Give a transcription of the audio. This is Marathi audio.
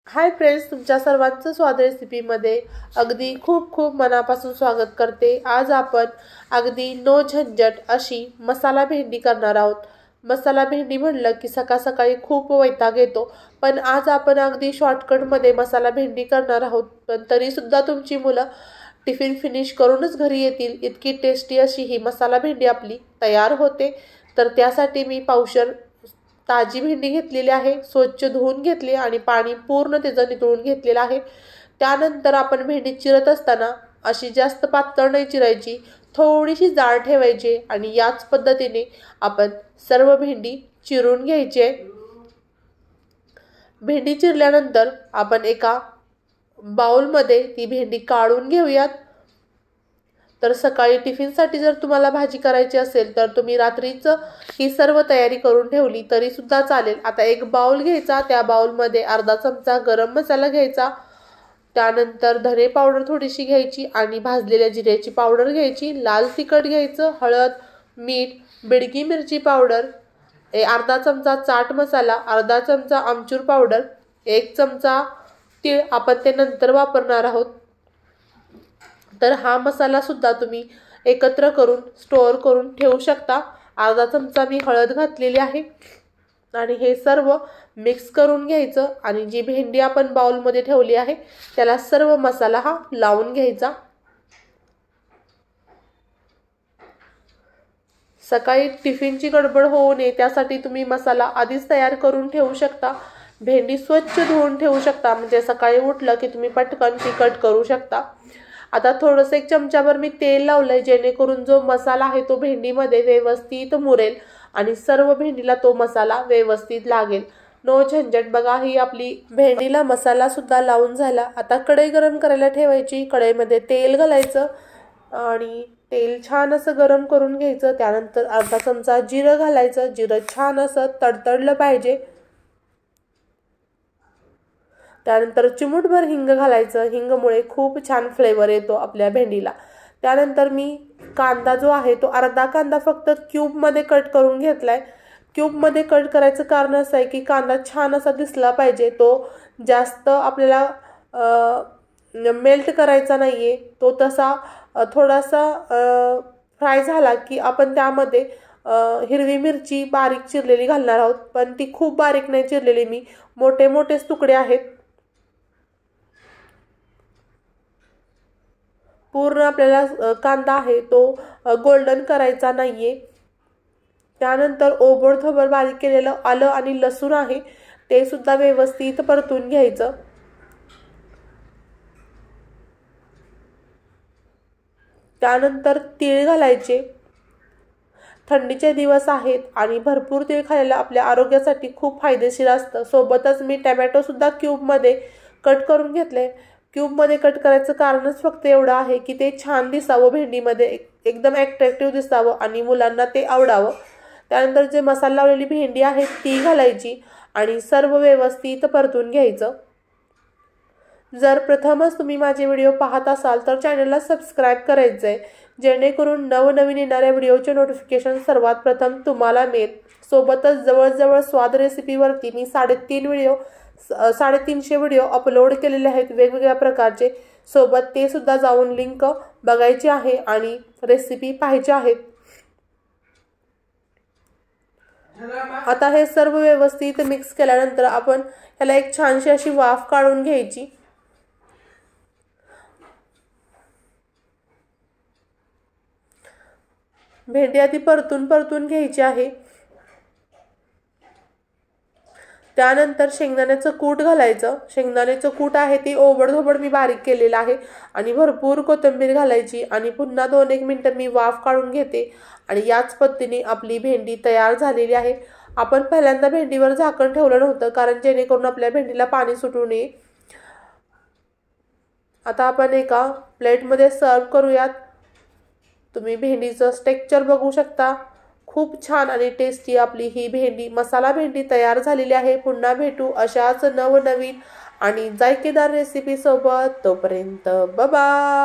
हाय फ्रेंड्स, तुमच्या सर्वांचं स्वाद रेसिपीमध्ये अगदी खूप खूप मनापासून स्वागत करते। आज आपण अगदी नो झंझट अशी मसाला भेंडी करणार आहोत। मसाला भेंडी म्हणलं की सकाळ सकाळी खूप वैताग येतो, पण आज आपण अगदी शॉर्टकटमध्ये मसाला भेंडी करणार आहोत। पण तरी सुद्धा तुमची मुलं टिफिन फिनिश करूनच घरी येतील इतकी टेस्टी अशी ही मसाला भेंडी आपली तयार होते। तर त्यासाठी मी पावशर ताजी भेंडी घेतलेली आहे, स्वच्छ धुवून घेतली आणि पाणी पूर्ण त्याचं निथळून घेतलेलं आहे। त्यानंतर आपण भेंडी चिरत असताना अशी जास्त पातळ नाही चिरायची, थोडीशी जाड ठेवायची आणि याच पद्धतीने आपण सर्व भेंडी चिरून घ्यायची। भेंडी चिरल्यानंतर आपण एका बाउलमध्ये ती भेंडी काढून घेऊयात। तर सकाळी टिफिनसाठी जर तुम्हाला भाजी करायची असेल तर तुम्ही रात्रीच ही सर्व तयारी करून ठेवली तरी सुद्धा चालेल। आता एक बाउल घ्यायचा, त्या बाउलमध्ये अर्धा चमचा गरम मसाला घ्यायचा, त्यानंतर धने पावडर थोडीशी घ्यायची आणि भाजलेल्या जिऱ्याची पावडर घ्यायची, लाल तिखट घ्यायचं, हळद, मीठ, बेडगी मिरची पावडर, अर्धा चमचा चाट मसाला, अर्धा चमचा आमचूर पावडर, 1 चमचा तीळ आपण ते नंतर वापरणार आहोत। तर हा मसाला सुद्धा तुम्ही एकत्र करून स्टोअर करून ठेवू शकता। अर्धा चमचा मी हळद घातलेली आहे आणि हे सर्व मिक्स करून घ्यायचं आणि जी भेंडी आपण बाउलमध्ये ठेवली आहे त्याला सर्व मसाला हा लावून घ्यायचा। सकाळी टिफिनची गडबड होऊ नये त्यासाठी तुम्ही मसाला आधीच तयार करून ठेवू शकता। भेंडी स्वच्छ धुवून ठेवू शकता, म्हणजे सकाळी उठलं की तुम्ही पटकन ती कट करू शकता। आता थोडंसं 1 चमचाभर मी तेल लावलंय, जेणेकरून जो मसाला आहे तो भेंडीमध्ये व्यवस्थित मुरेल आणि सर्व भेंडीला तो मसाला व्यवस्थित लागेल। नो झंझट। बघा, ही आपली भेंडीला मसाला सुद्धा लावून झाला। आता कढई गरम करायला ठेवायची, कढईमध्ये तेल घालायचं आणि तेल छान असं गरम करून घ्यायचं। त्यानंतर अर्धा चमचा जिरं घालायचं, जिरं छान असं तडतडलं पाहिजे। त्यानंतर चिमूटभर हिंग घालायचं, हिंगमुळे खूप छान फ्लेवर येतो आपल्या भेंडीला। त्यानंतर मी कांदा जो आहे तो अर्धा कांदा फक्त क्यूबमध्ये कट करून घेतलाय। क्यूबमध्ये कट करायचं कारण असं आहे की कांदा छान असा दिसला पाहिजे, तो जास्त आपल्याला मेल्ट करायचा नाहीये, तो तसा थोडासा फ्राय झाला की आपण त्यामध्ये हिरवी मिरची बारीक चिरलेली घालणार आहोत, पण ती खूप बारीक नाही चिरलेली, मी मोठे मोठेच तुकडे आहेत। पूर्ण आपल्याला कांदा आहे तो गोल्डन करायचा नाहीये। त्यानंतर ओबडधोबड बारीक केलेलं आलं आणि लसूण आहे ते सुद्धा व्यवस्थित परतून घ्यायचं। त्यानंतर तीळ घालायचे। थंडीचे दिवस आहेत आणि भरपूर तीळ खायला आपल्या आरोग्यासाठी खूप फायदेशीर असतं। सोबतच मी टोमॅटो सुद्धा क्यूबमध्ये कट करून घेतले। क्यूबमध्ये कट करायचं कारणच फक्त एवढं आहे की ते छान दिसावं, भेंडीमध्ये एकदम अट्रॅक्टिव्ह दिसावं आणि मुलांना ते आवडावं। त्यानंतर जे मसाला लावलेली भेंडी आहे ती घालायची आणि सर्व व्यवस्थित परतून घ्यायचं। जर प्रथमच तुम्ही माझे व्हिडिओ पाहत असाल तर चॅनलला सबस्क्राईब करायचं आहे, जेणेकरून नवनवीन येणाऱ्या व्हिडिओचे नोटिफिकेशन सर्वात प्रथम तुम्हाला मिळेल। सोबतच जवळजवळ स्वाद रेसिपीवरती मी 350 व्हिडिओ अपलोड केलेले आहेत वेगवेगळ्या प्रकारचे, सोबत ते सुद्धा जाऊन लिंक बघायची आहे आणि रेसिपी पाहायची आहेत। आता हे सर्व व्यवस्थित मिक्स केल्यानंतर आपण ह्याला एक छानशी अशी वाफ काढून घ्यायची। भेंडी आधी परतून घ्यायची आहे। त्यानंतर शेंगदाण्याचं कूट घालायचं। शेंगदाण्याचं कूट आहे ते ओबडधोबड मी बारीक केलेलं आहे आणि भरपूर कोथिंबीर घालायची आणि पुन्हा 2-1 मिनिटं मी वाफ काढून घेते आणि याच पद्धतीने आपली भेंडी तयार झालेली आहे। आपण पहिल्यांदा भेंडीवर झाकण ठेवलं नव्हतं कारण जेणेकरून आपल्या भेंडीला पाणी सुटू नये। आता आपण एका प्लेटमध्ये सर्व करूयात। तुम्ही भेंडीचं टेक्स्चर बघू शकता, खूप छान आणि टेस्टी आपली ही भेंडी मसाला भेंडी तयार झालेली आहे। पुन्हा भेटू अशाच नवनवीन आणि जायकेदार रेसिपी सोबत, तोपर्यंत बाय बाय।